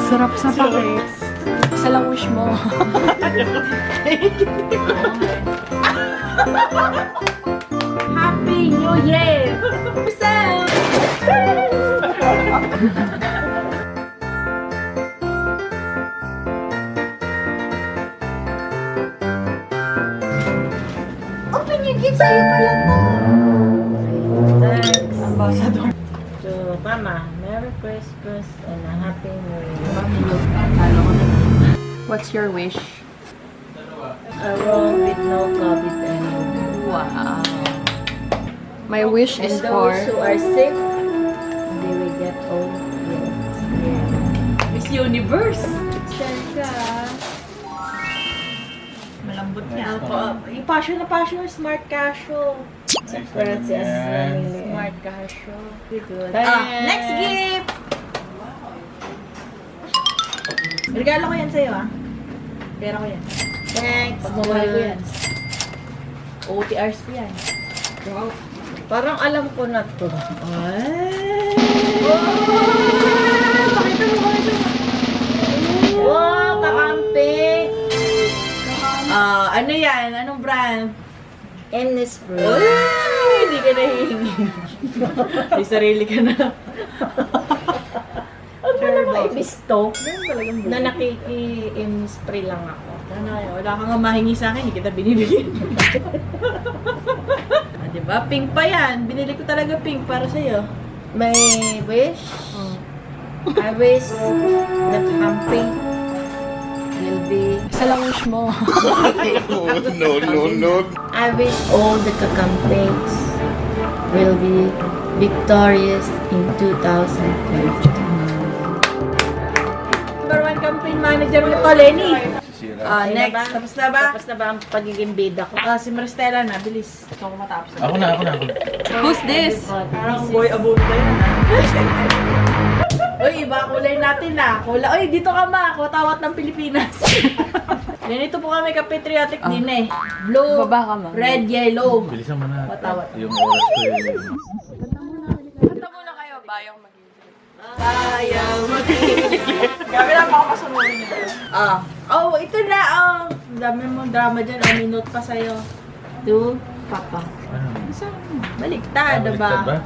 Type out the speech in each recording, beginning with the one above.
Sarap sa pakis. Isa lang wish mo. Happy New Year! Yourself! Open your gift sa'yo pala to. Thanks. Ambassador. So, Mama, Merry Christmas and a Happy New Year. What's your wish? A world with no COVID anymore. Wow. My wish And is those for... who are sick, they will get home. Yeah. Miss Universe! Sensya. Malambot niya. Yung passion na passion, smart casual. Precious. Smart casual. Good. Next gift! Regalo ko yan sa'yo, ah. Pera ko yan. Thanks. Pagmamahal ko yan. OTRs ko yan. Wow. Parang alam ko na to. Ay! Pakita mo, pakita mo. Wow, kakamping. Ano yan? Anong brand? Endless fruit. Ay! Hindi ka nahihingi. May sarili ka na. Pero ba, misto? Na nakiki-spray lang ako. Wala kang nga mahingi sa akin, hindi kita binibigyan. Diba? Pink pa yan. Binili ko talaga pink para sa'yo. My wish? I wish that camping will be... Isa lang wish mo. No. I wish all the campings will be victorious in 2022. Number 1 campaign manager ulit ko, Lenny. Okay Next. na ba? Tapos na ba? Tapos na ba ang pagiging bida ko? Si Maristela na. Bilis. Ito ko matapos. Ako na. Who's this? Parang boy abunda yan. Uy, iba kulay natin na. Uy, dito ka ma. Kutawat ng Pilipinas. Ganito po kami ka-patriotic din eh. Blue, Baba ka, ma. red, yellow. Bilisan mo na. Matawat. Yung oras ko Kanta muna kayo, bayang mag-ibig. Sayang mag-ibig. Grabe lang ako masunurin nila. Ito na. Ang dami mong drama dyan. Minute pa sa'yo. To Papa. Baliktad, diba?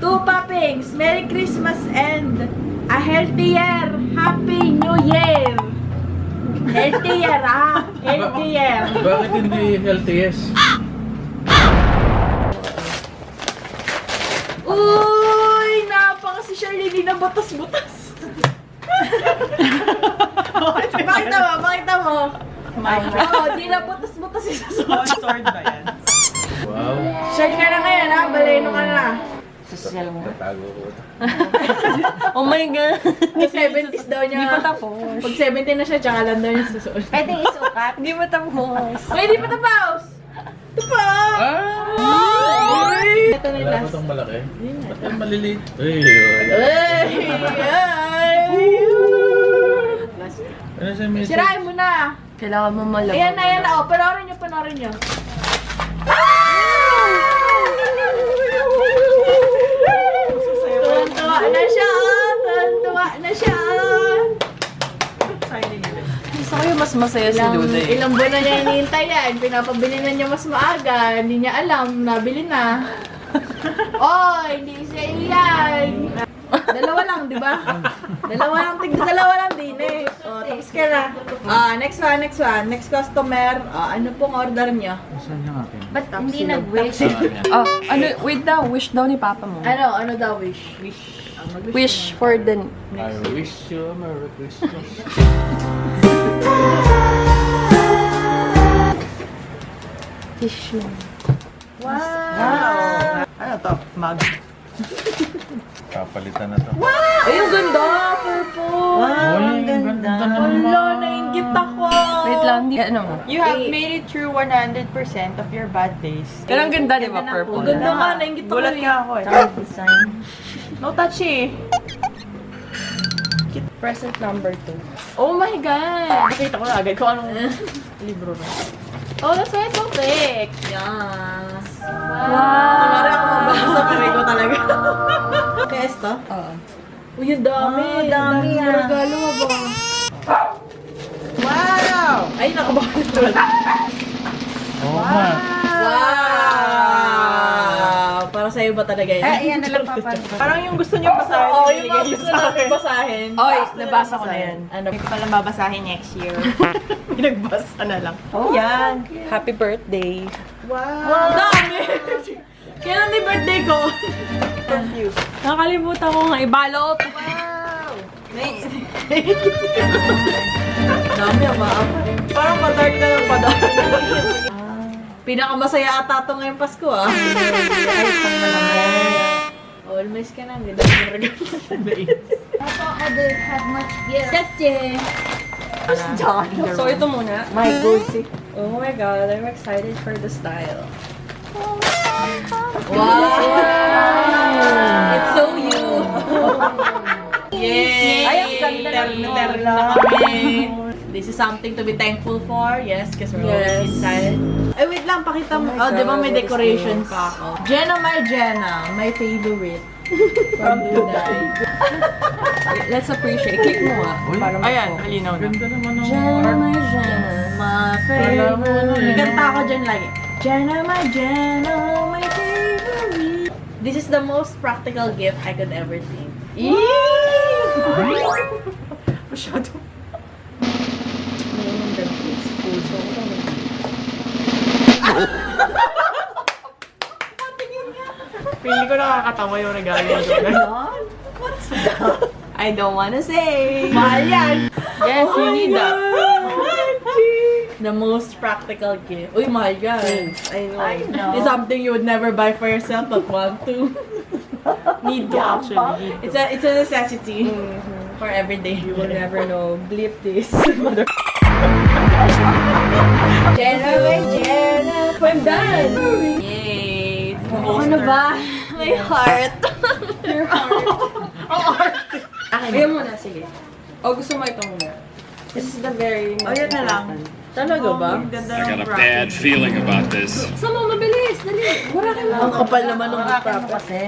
To Papings, Merry Christmas and a healthy year. Happy New Year. Healthy year, ha? Healthy year. Bakit hindi healthiest? Uy, napaka si Charlene na butas-butas. Pakita mo. Di na butas-butas si Susunod. Sword ba yan? Wow. Short ka na ngayon, ha? Baleno ka na. Social mo. Tatago ko. Oh my God. May 70s daw niya. Hindi pa tapos. Pag 70 na siya, tsaka lang daw niya susunod. Pwede isukat? Hindi pa tapos. Uy, di pa tapos! Ito pa! Uy! Ito na yung Wala last. ko itong malaki. Ba't yung maliliit? Ay! Ano siya may Sirain mo na! Kailangan mo malabog. Ayan na. Panoorin nyo. Tuwan-tuwa na siya! Signing yun. Gusto ko yung mas masaya si Duda eh. Ilang buwan na niya hinihintay yan. Pinapabili na niya mas maaga. Hindi niya alam. Nabili na. Hindi siya yan. Dalawa lang, di ba? Dalawa lang din eh. Tapos ka na. Next one. Next customer. Ano pong order niyo? Saan yung akin? Ba't hindi nag-wish? Wait daw, wish daw ni Papa mo. Ano daw wish? Wish for the... I wish you a Merry Christmas. Tissue. Wow! Ano to? Mag. Kapalitan na to. Ay, ang ganda! Purple! Wow, ang ganda naman. Wala, nainggit ako! Wait lang, di ano mo. You have made it through 100% of your bad days. Pero ang ganda, di ba? Ang Purple. ganda nga, nainggit ako Gulat eh. nga ako eh. Tawag design. No touch eh. Present number 2. Oh my God! Nakita ko na agad kung anong libro na. Oh, that's why it's so thick. Yes. Wow! Kunwari ako magbasa sa ko talaga. Kaya ito? Oo. Uy, ang dami. Oh, dami ah. Regalo mo ba? Wow! Ay, nakabahan doon. Oo nga. Wow! Para sa'yo ba talaga yan? Ay, ayan na lang papan. Parang yung gusto niyo basahin. Oo, yung binigay mga niyo gusto sa natin akin. basahin. Oy, nabasa ko na yan. Ano? Hindi ko pala babasahin next year. Pinagbasa na lang. Oh, Yan. Happy birthday. Wow! Dami! Kailan ni birthday ko? Confused. Nakalimutan ko nga ibalot. Wow! Dami, ama. Parang padark na lang padark. Pinakamasaya ata ito ngayong Pasko, ah. Always ka na, hindi dami ng regalo. Papa, they have much gift. Katye! So ito muna. My goosey. Oh my god, I'm excited for the style. Wow! It's so you! Yay! Ay, ang ganda ng Terno lola. na kami. This is something to be thankful for. Yes, because we're always inside. Ay, wait lang, pakita mo. Oh, di ba may decoration pa ako? Jenna, my favorite. From Dubai. Let's appreciate. Click mo nga. Uy, Para Ayan, mag-po. malinaw na. Ganda naman ng Jenna, my Jenna. My Alam mo na favorite. eh. May kanta ako dyan lagi. Jenna, my favorite. This is the most practical gift I could ever think. Masyado. Pili ko nakakatawa yung regalo niyo. I don't wanna say. Mahal yan! Yes, you need that. The most practical gift. Uy, mahal yan. I know. It's something you would never buy for yourself but want to. Need to actually. It's a necessity for everyday. You will never know. Bleep this. Jenna, my Jenna. I'm done. Yay! Ano ba? My heart. Your heart. Ayan muna, sige. O, gusto mo ito muna. This is the very most yun na lang. important. Talaga ba? Ang ganda I ng got a bracket. bad feeling about this. Gusto mo, mabilis. Dali. Wala ka lang. Ang kapal naman ng Akin mo mukha. kasi.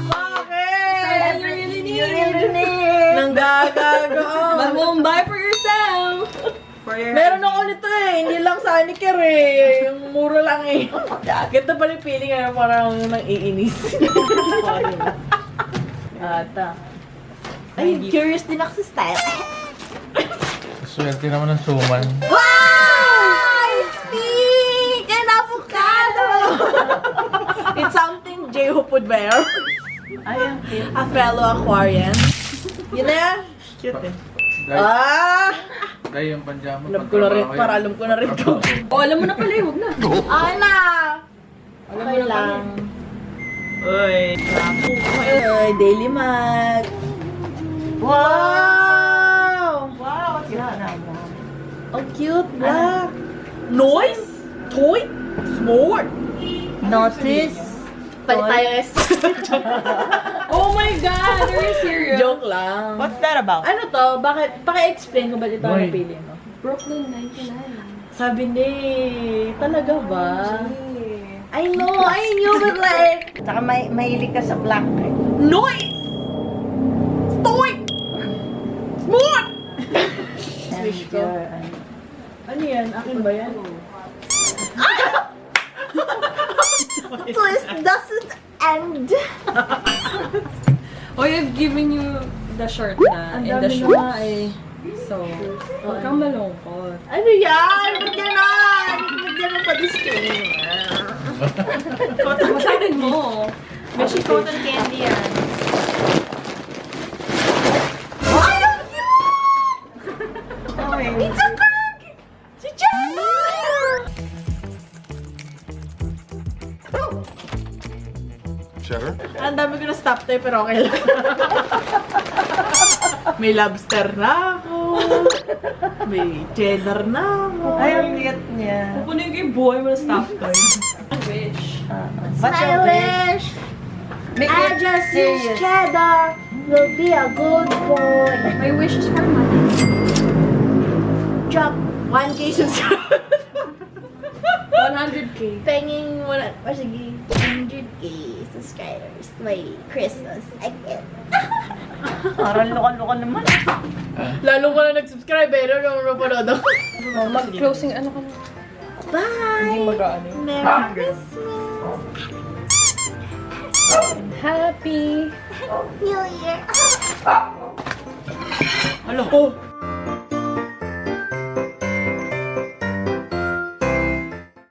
Bakit? You really need You it. really need. Nang gagago. Mag-Mumbai for yourself. For your Meron ako nito eh. Hindi lang sa Aniker eh. Yung mura lang eh. Ganda pa rin feeling ngayon parang nang iinis. Ata. Ay, curious din ako sa style. Swerte naman ng suman. Wow! It's pink and avocado! It's something J-Hope would wear. Ay, ang cute. A fellow Aquarian. Yun na yan. Cute eh. Ah! Dahil yung panjama. Alam ko na rin, para alam ko na rin to. O, alam mo na pala, huwag na. Okay na! Alam mo Okay na lang. Uy. Ay, Daily Mag. Wow! Wow, what's Cute that? na. Ang cute, black. Noise? Toy? Smart. Notice. Palit tayo guys. Oh my God, are you serious? Joke lang. What's that about? Ano to? Bakit? Paki-explain ko ba ito ang Boy. napili mo? Brooklyn 99. Sabi ni, talaga ba? I know, I knew, but like, Saka mahilig ka sa black. noise! Stoic! Smart! Wish ko. Ano yan? Akin ba yan? Twist doesn't end. Oh, I've given you the shirt na Ang and the dami shoes. na eh. So, huwag kang malungkot. Ano yan? Ba't ganon? Ba't ganon pa disclaimer? Masakin mo. Beshi cotton candy yan. Ay, ang cute! It's a Kirk! Si Jenna! Cheddar? Ang dami ko na stop tayo pero okay lang. May lobster na ako. May cheddar na ako. Ay, ang cute niya. Pupunin ko yung buhay mo na staff toy. Wish. What's My your wish, Make I it just use serious. cheddar. Will be a good boy. My wish is for money. Drop 1K subscribers. 100K. Penging wala pa, sige. 100K subscribers. May Christmas again. Parang luka-luka naman. Lalo ko na nag-subscribe, pero nung napanood ako. Mag-closing ano ka na? Bye! Hindi mag-ano. Merry Christmas! Happy! New Year! Ano? Oh!